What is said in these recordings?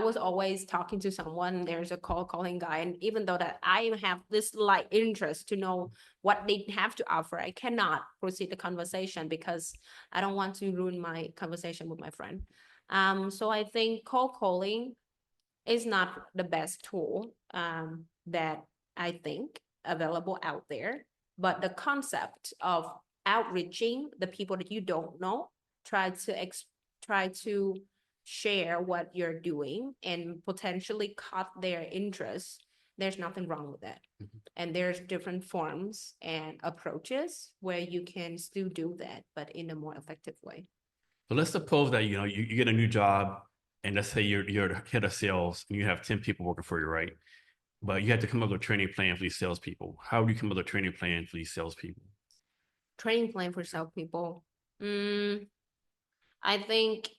was always talking to someone, there's a cold calling guy, and even though that I have this light interest to know what they have to offer, I cannot proceed the conversation because I don't want to ruin my conversation with my friend. So I think cold calling is not the best tool that I think available out there, but the concept of outreaching the people that you don't know, try to share what you're doing and potentially cut their interest. There's nothing wrong with that. And there's different forms and approaches where you can still do that, but in a more effective way. So let's suppose that you get a new job, and let's say you're the head of sales and you have 10 people working for you, right? But you have to come up with a training plan for these salespeople. How do you come up with a training plan for these salespeople? Training plan for salespeople. I think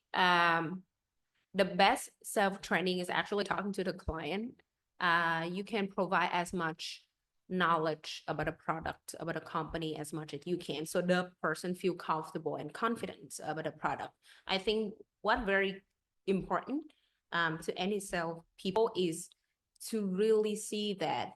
the best self-training is actually talking to the client. You can provide as much knowledge about a product, about a company as much as you can, so the person feel comfortable and confident about the product. I think what very important to any sales people is to really see that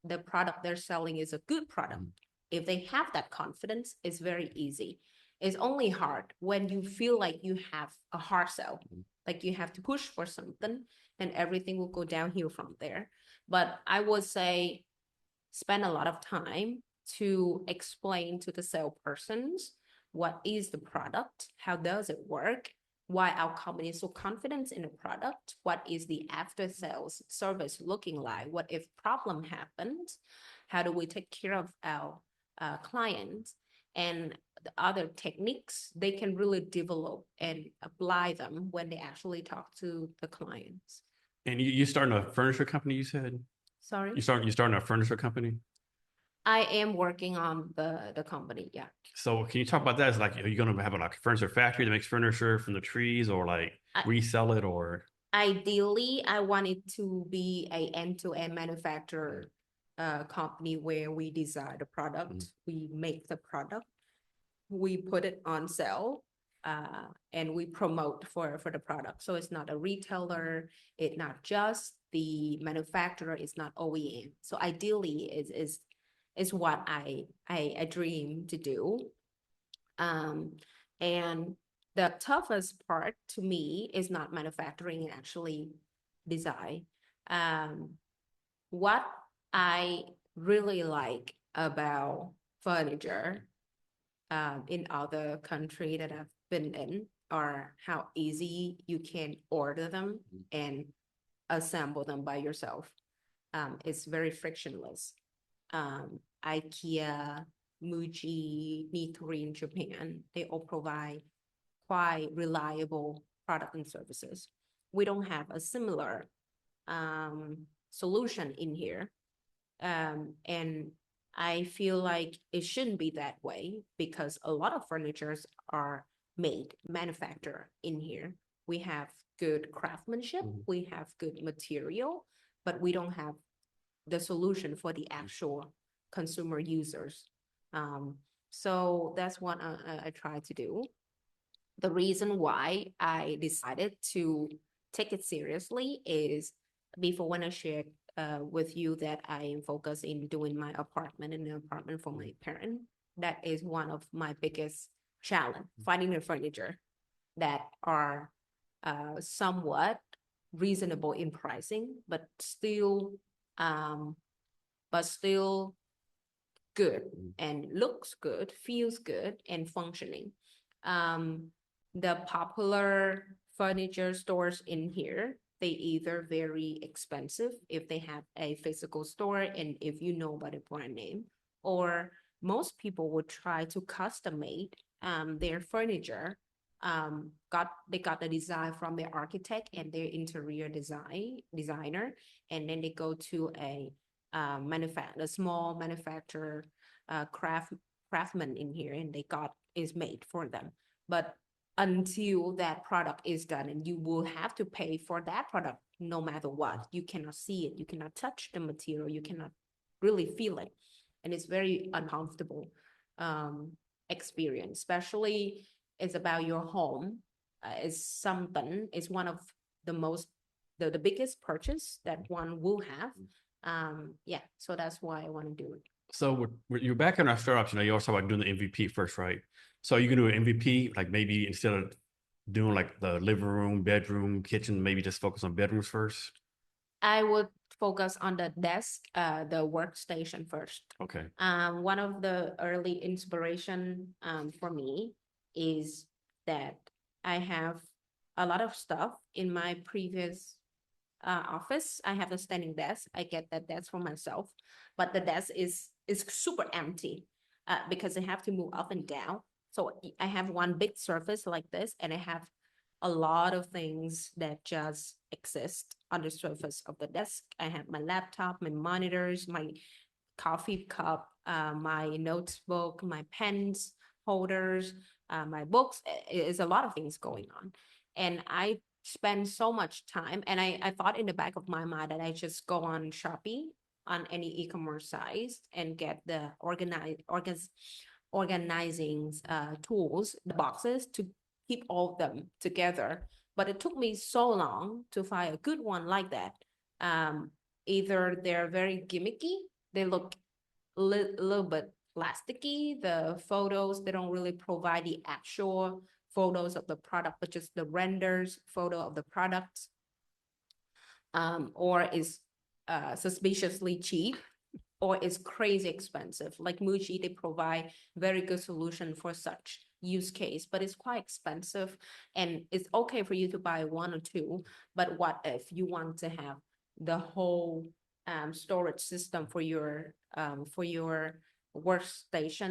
the product they're selling is a good product. If they have that confidence, it's very easy. It's only hard when you feel like you have a hard sell, like you have to push for something, and everything will go downhill from there. But I would say spend a lot of time to explain to the salespersons what is the product, how does it work, why our company is so confident in the product, what is the after sales service looking like, what if problem happens, how do we take care of our clients, and the other techniques they can really develop and apply them when they actually talk to the clients. And you starting a furniture company, you said? Sorry? You starting a furniture company? I am working on the company, yeah. So can you talk about that? Is like, are you going to have a furniture factory that makes furniture from the trees, or like I, resell it, or? Ideally, I want it to be a end-to-end manufacturer company where we design the product, we make the product, we put it on sale, and we promote for the product. So it's not a retailer, it's not just the manufacturer, it's not OEM. So ideally is what I dream to do. And the toughest part to me is not manufacturing and actually design. What I really like about furniture in other country that I've been in are how easy you can order them and assemble them by yourself. It's very frictionless. IKEA, Muji, Nitori in Japan, they all provide quite reliable product and services. We don't have a similar solution in here. And I feel like it shouldn't be that way because a lot of furnitures are manufactured in here. We have good craftsmanship, we have good material, but we don't have the solution for the actual consumer users. So that's what I try to do. The reason why I decided to take it seriously is before when I shared with you that I am focused in doing my apartment in an apartment for my parent. That is one of my biggest challenge, finding the furniture that are somewhat reasonable in pricing, but still good and looks good, feels good, and functioning. The popular furniture stores in here, they either very expensive if they have a physical store and if you know about a brand name, or most people would try to custom made their furniture. They got the design from their architect and their interior designer, and then they go to a small manufacturer craftsman in here, and they got is made for them. But until that product is done, and you will have to pay for that product no matter what. You cannot see it, you cannot touch the material, you cannot really feel it, and it's very uncomfortable experience. Especially it's about your home. It's one of the most the biggest purchase that one will have. Yeah, so that's why I want to do it. So you're back in our startups, you also about doing the MVP first, right? So you can do an MVP, like maybe instead of doing like the living room, bedroom, kitchen, maybe just focus on bedrooms first. I would focus on the desk, the workstation first. Okay. One of the early inspiration for me is that I have a lot of stuff in my previous office. I have a standing desk. I get that desk for myself, but the desk is super empty because I have to move up and down. So I have one big surface like this, and I have a lot of things that just exist on the surface of the desk. I have my laptop, my monitors, my coffee cup, my notebook, my pens holders, my books. Is a lot of things going on, and I spend so much time. And I thought in the back of my mind that I just go on Shopee on any e-commerce sites and get the organizing tools, the boxes to keep all of them together. But it took me so long to find a good one like that. Either they're very gimmicky, they look a little bit plasticky. The photos, they don't really provide the actual photos of the product, but just the renders photo of the product. Or is suspiciously cheap, or is crazy expensive. Like Muji, they provide very good solution for such use case, but it's quite expensive. And it's okay for you to buy one or two, but what if you want to have the whole storage system for your workstation